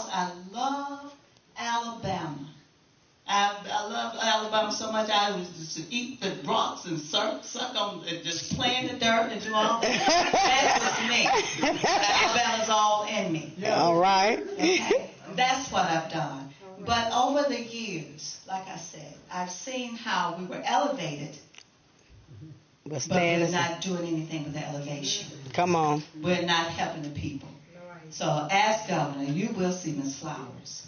I love Alabama. I love Alabama so much I was just to eat the rocks and suck on, and just play in the dirt and do all that. That's just me. Alabama's all in me. All right. Okay? That's what I've done. But over the years, like I said, I've seen how we were elevated, but we're not doing anything with the elevation. Come on. We're not helping the people. So as governor, you will see Miss Flowers.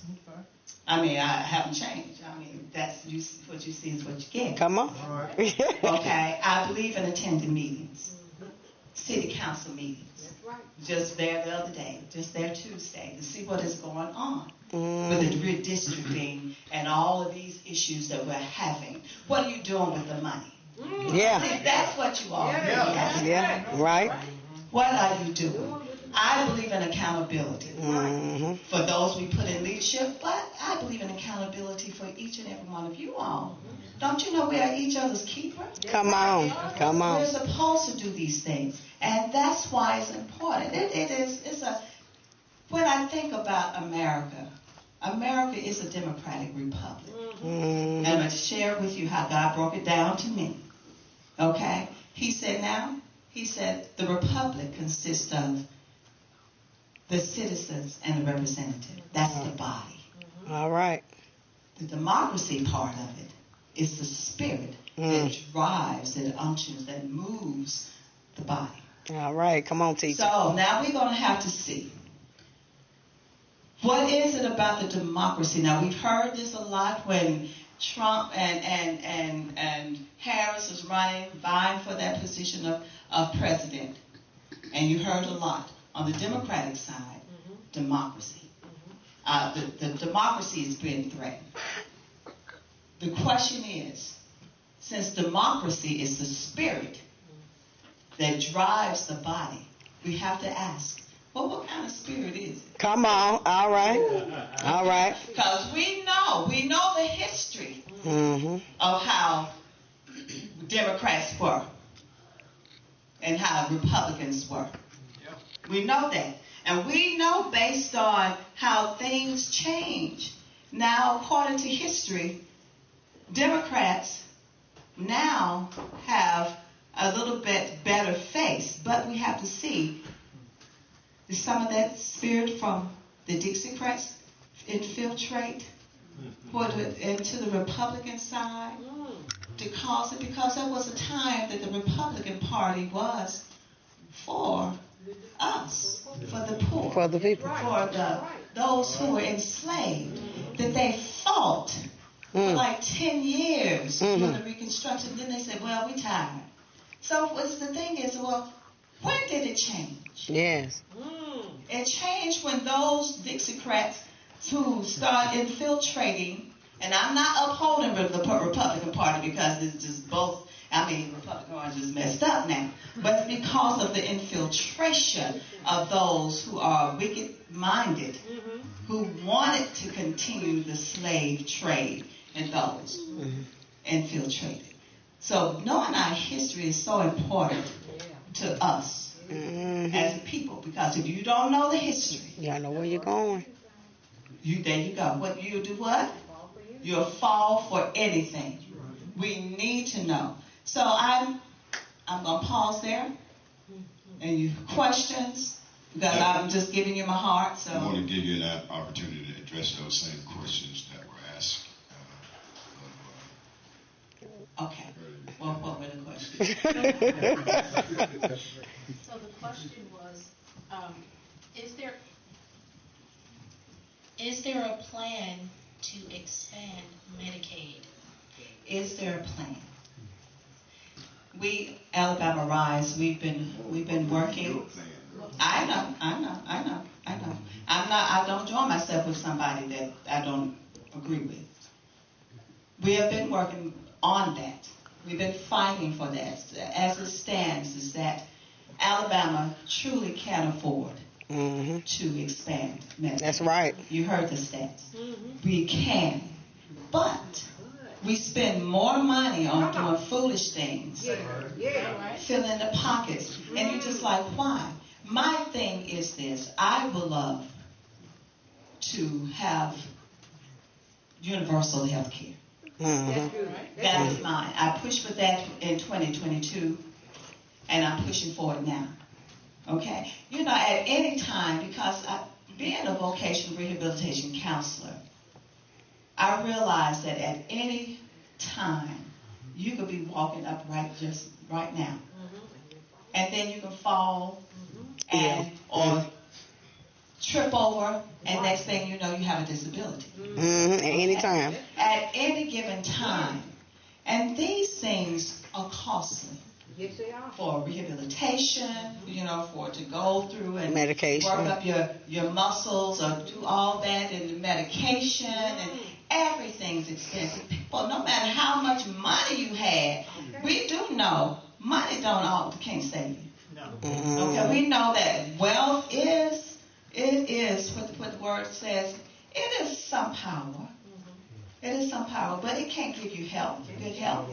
I mean, I haven't changed. I mean, what you see is what you get. Come on. Okay, I believe in attending meetings, city council meetings. Just there the other day, just there Tuesday, to see what is going on with the redistricting and all of these issues that we're having. What are you doing with the money? Yeah. See, that's what you are. Yeah. Right. What are you doing? I believe in accountability for those we put in leadership, but I believe in accountability for each and every one of you all. Don't you know we are each other's keeper? Come on. Come on. We're supposed to do these things, and that's why it's important. When I think about America, America is a democratic republic. And I'm going to share with you how God broke it down to me. Okay? He said the republic consists of the citizens and the representative. That's the body. All right. The democracy part of it is the spirit that drives, that unctions, that moves the body. All right. Come on, teacher. So now we're going to have to see. What is it about the democracy? Now, we've heard this a lot when Trump and Harris was vying for that position of president. And you heard a lot. On the Democratic side, democracy. The democracy is being threatened. The question is, since democracy is the spirit that drives the body, we have to ask, well, what kind of spirit is it? Come on. All right. All right. Because we know the history of how Democrats were and how Republicans were. We know that. And we know based on how things change. Now, according to history, Democrats now have a little bit better face. But we have to see, is some of that spirit from the Dixiecrats infiltrate into the Republican side to cause it? Because there was a time that the Republican Party was for us, for the poor, for the people, for those who were enslaved, that they fought for like 10 years for the Reconstruction. Then they said, well, we're tired. So the thing is, well, when did it change? Yes. It changed when those Dixiecrats who started infiltrating, and I'm not upholding the Republican Party because it's just both. I mean, Republican Orange is messed up now. But because of the infiltration of those who are wicked-minded, who wanted to continue the slave trade, and those infiltrated. So knowing our history is so important to us as a people, because if you don't know the history, you gotta know where you're going. There you go. What you do? What? You'll fall for anything. We need to know. So I'm gonna pause there. And you questions, because I'm just giving you my heart. So I want to give you an opportunity to address those same questions that were asked. Okay. Well, what were the questions? So the question was, is there a plan to expand Medicaid? Is there a plan? We, Alabama Rise, we've been working. I know. I don't join myself with somebody that I don't agree with. We have been working on that. We've been fighting for that. As it stands, is that Alabama truly can afford to expand Medicaid. That's right. You heard the stats. We can, but we spend more money on doing foolish things, filling the pockets, and you're just like, why? My thing is this: I would love to have universal health care. That is mine. I pushed for that in 2022, and I'm pushing for it now. Okay? You know, at any time, because being a vocational rehabilitation counselor, I realize that at any time, you could be walking upright just right now. And then you can fall and or trip over, and next thing you know, you have a disability. At any time. At any given time. And these things are costly. Yes, they are. For rehabilitation, you know, for to go through and medication, work up your muscles or do all that, and the medication and everything's expensive. People, no matter how much money you have, we do know money can't save you. No. Okay, we know that wealth is what the word says. It is some power. It is some power, but it can't give you health, good health.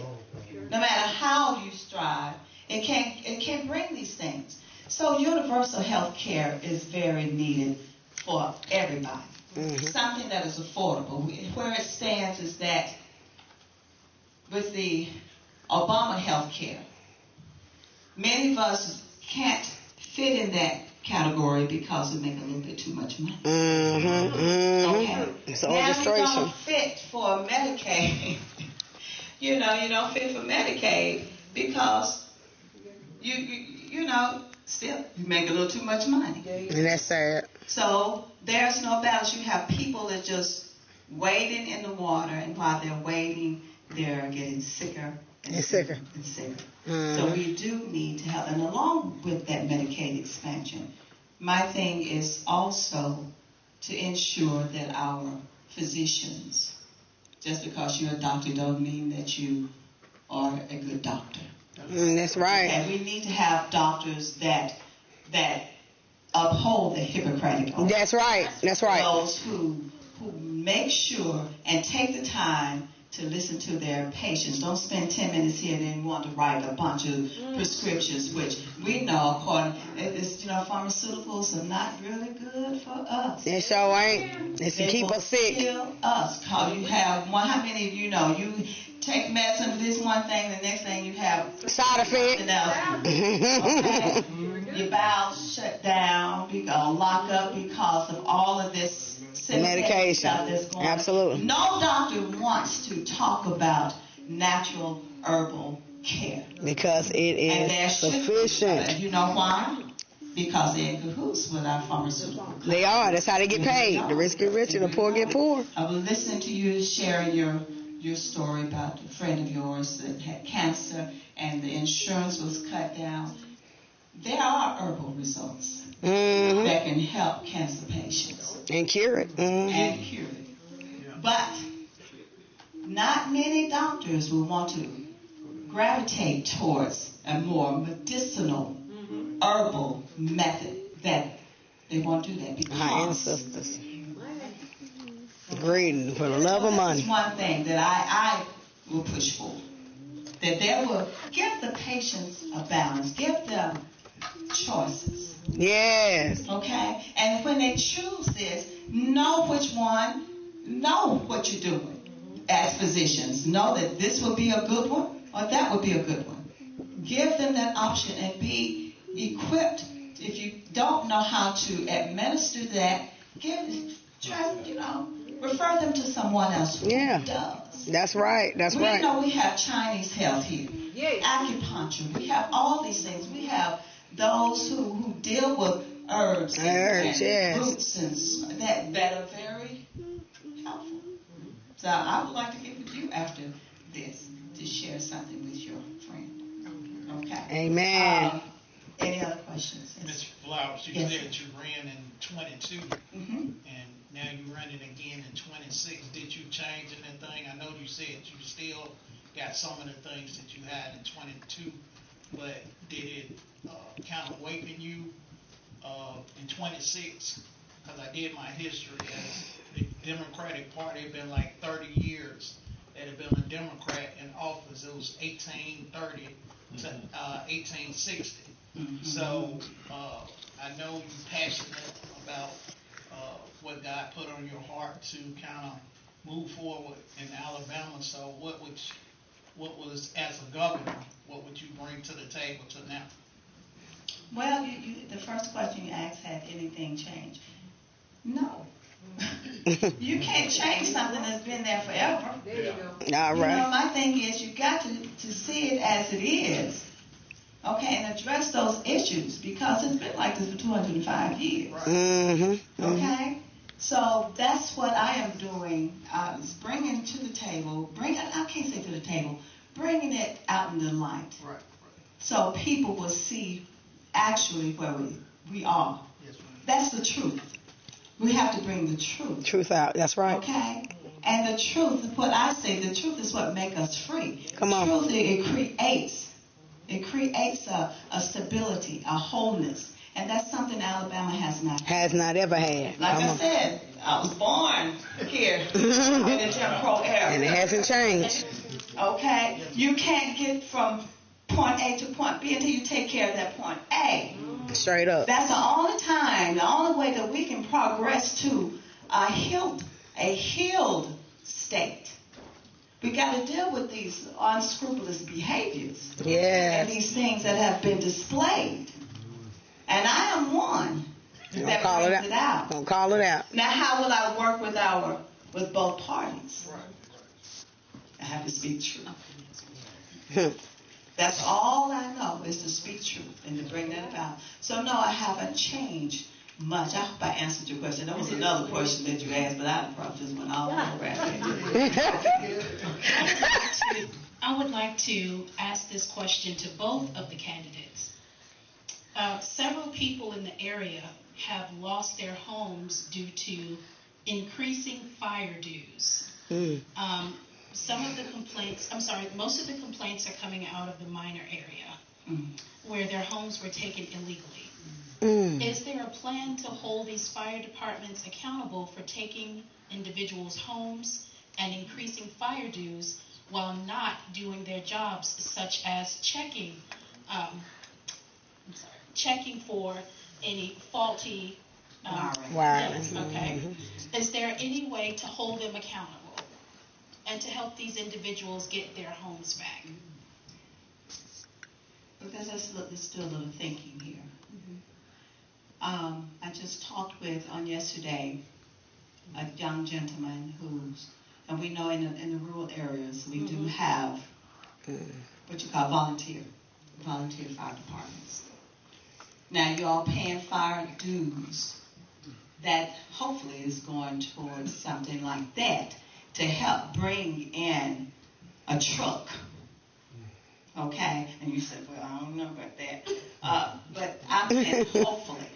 No matter how you strive, it can't bring these things. So universal health care is very needed for everybody. Something that is affordable. Where it stands is that with the Obama health care, many of us can't fit in that category because we make a little bit too much money. Okay. It's now illustration. you don't fit for Medicaid. You don't fit for Medicaid because you know, still you make a little too much money. And that's sad. So there's no balance. You have people that just wading in the water, and while they're wading, they're getting sicker and sicker. So we do need to help. And along with that Medicaid expansion, my thing is also to ensure that our physicians, just because you're a doctor don't mean that you are a good doctor. That's right. And we need to have doctors that uphold the Hippocratic oath. That's right. That's right. Those who make sure and take the time to listen to their patients. Don't spend 10 minutes here and then want to write a bunch of prescriptions, which we know, pharmaceuticals are not really good for us. They sure ain't. It's to keep us sick. Kill us. Cause you have how many of you know you take medicine for this one thing, the next thing you have side effect. Okay. Your bowels shut down, you go lock up because of all of this medication stuff that's going on. Absolutely. No doctor wants to talk about natural herbal care because it is sufficient. You know why? Because they're in cahoots with our pharmaceuticals. They are. That's how they get paid. The rich get rich and the poor get poor. I was listening to you sharing your story about a friend of yours that had cancer and the insurance was cut down. There are herbal results that can help cancer patients. And cure it. And cure it. But not many doctors will want to gravitate towards a more medicinal herbal method that they won't do that because our ancestors greed for the love of money. That's one thing that I will push for. That they will give the patients a balance, give them choices. Yes. Okay? And when they choose this, know which one, know what you're doing as physicians. Know that this will be a good one or that would be a good one. Give them that option and be equipped. If you don't know how to administer that, refer them to someone else who does. That's right. That's right. We know we have Chinese health here, acupuncture. We have all these things. We have those who deal with herbs and roots and that are very helpful. So I would like to get with you after this to share something with your friend. Okay. Amen. Any other questions? Ms. Flowers, you said you ran in 22, and now you're running again in 26. Did you change anything? I know you said you still got some of the things that you had in 22, but did it kind of awaken you in 26? Because I did my history as the Democratic Party had been like 30 years that had been a Democrat in office. It was 1830 to 1860. So I know you're passionate about what God put on your heart to kind of move forward in Alabama. So what was, as a governor, what would you bring to the table to now? Well, the first question you asked, had anything changed? No. You can't change something that's been there forever. There you go. All right. You know, my thing is you got to see it as it is. Okay, and address those issues because it's been like this for 205 years. Mm-hmm. Okay? So that's what I am doing, is bringing to the table, I can't say to the table, bringing it out in the light. Right. So people will see actually where we are. Yes, that's the truth. We have to bring the truth. Truth out, that's right. Okay? And the truth, what I say, the truth is what makes us free. Come on. Truth, it creates a stability, a wholeness. And that's something Alabama has not had. Has not ever had. Like I said, I was born here in the Jim Crow era. And it hasn't changed. Okay? You can't get from point A to point B until you take care of that point A. Straight up. That's the only time, the only way that we can progress to a healed state. We got to deal with these unscrupulous behaviors. Yes. And these things that have been displayed. And I am one that brings it out. Don't call it out. Now, how will I work with both parties? I have to speak truth. That's all I know is to speak truth and to bring that about. So, no, I haven't changed much. I hope I answered your question. There was another question that you asked, but I probably just went all over it. I would like to ask this question to both of the candidates. Several people in the area have lost their homes due to increasing fire dues. Most of the complaints are coming out of the minor area where their homes were taken illegally. Is there a plan to hold these fire departments accountable for taking individuals' homes and increasing fire dues while not doing their jobs, such as checking for any faulty wiring? Okay. Is there any way to hold them accountable and to help these individuals get their homes back? Because there's still a little thinking here. I just talked with, on yesterday, a young gentleman and we know in the rural areas, we do have what you call volunteer fire departments. Now, you're all paying fire dues. That hopefully is going towards something like that to help bring in a truck. Okay? And you said, well, I don't know about that. But I'm saying hopefully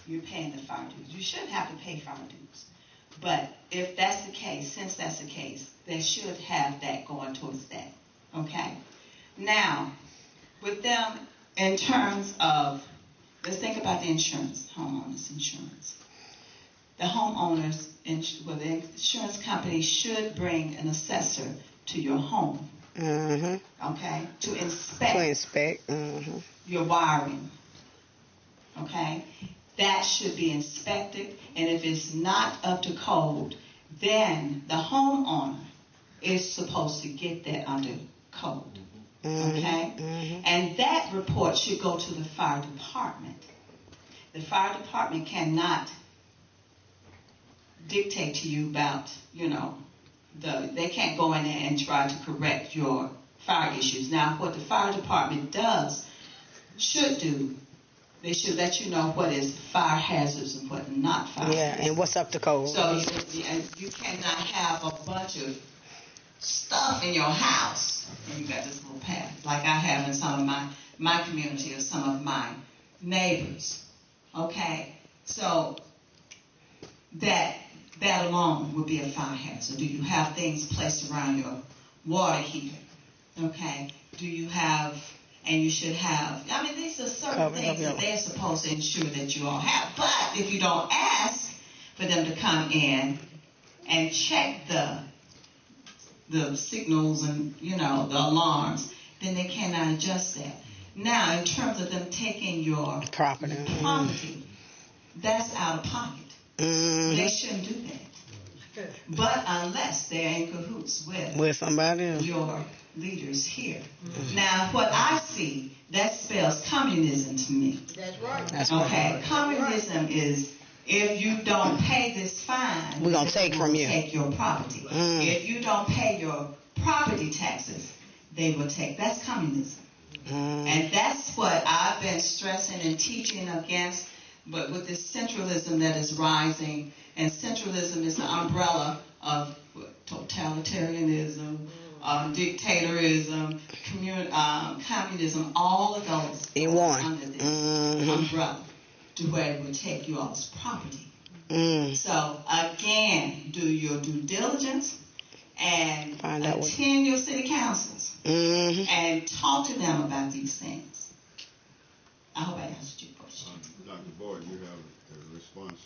you're paying the fire dues. You should have to pay fire dues. But if that's the case, since that's the case, they should have that going towards that. Okay? Now, with them, in terms of, let's think about the insurance, homeowners insurance. The homeowners, the insurance company should bring an assessor to your home. Okay? To inspect your wiring. Okay? That should be inspected, and if it's not up to code, then the homeowner is supposed to get that under code. Okay? And that report should go to the fire department. The fire department cannot dictate to you about, they can't go in there and try to correct your fire issues. Now, what the fire department should do, they should let you know what is fire hazards and what not fire hazards. Yeah, and what's up to code. So you cannot have a bunch of stuff in your house. And you got this little path, like I have in some of my community or some of my neighbors. Okay? So that alone would be a fire hazard. Do you have things placed around your water heater? Okay? Do you have, and you should have, these are certain things that they're supposed to ensure that you all have. But if you don't ask for them to come in and check the signals and, the alarms, then they cannot adjust that. Now, in terms of them taking your property, that's out of pocket. They shouldn't do that. But unless they're in cahoots with somebody else. your leaders here. Now, what I see, that spells communism to me. That's right. That's Okay, right. communism is if you don't pay this fine, We're going to take from you. Take your property. If you don't pay your property taxes, they will take. That's communism. And that's what I've been stressing and teaching against, but with this centralism that is rising, and centralism is the umbrella of totalitarianism, dictatorism, communism, all of those in one under this umbrella to where it will take you all's property. So again, do your due diligence and attend your city councils and talk to them about these things. I hope I answered your question. Dr. Boyd, you have a response.